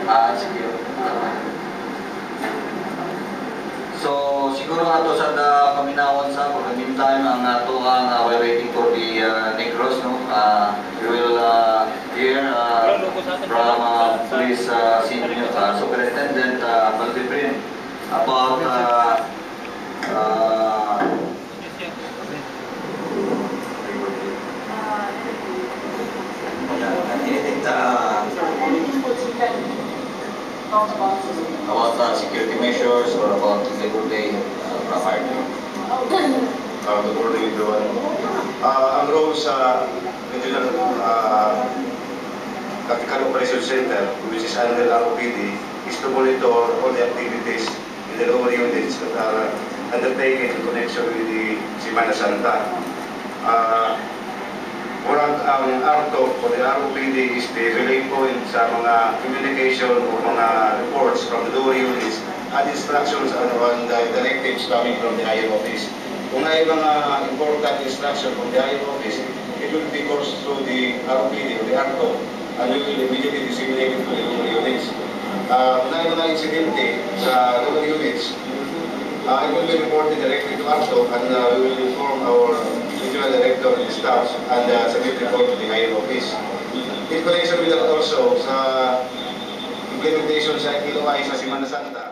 Sige. So, siguro nga to sa paminawon sa for the meantime, ang ato ang we're waiting for the Negros, no? We will hear from Police Senior Superintendent Malvibrin about about security measures or about the good day from our team. Good morning, everyone. Ang role sa Regional Tactical Operations Center, which is under ROPD, is to monitor all the activities in the lower units that are undertaken in connection with the Semana Santa. Ang RTOP o the ROPD is the relay point sa mga communication o mga reports from the lower units and instructions on the directives coming from the higher office. Kung may mga important instruction from the higher office, it will be coursed through the ROPD or the RTOP and we will immediately disseminate it to the lower units. Kung may mga insidente sa lower units, it will be reported directly to RTOP and we will inform our regional director and staff and submit report to the higher office. In connection with that also sa implementation sa LOI sa Semana Santa,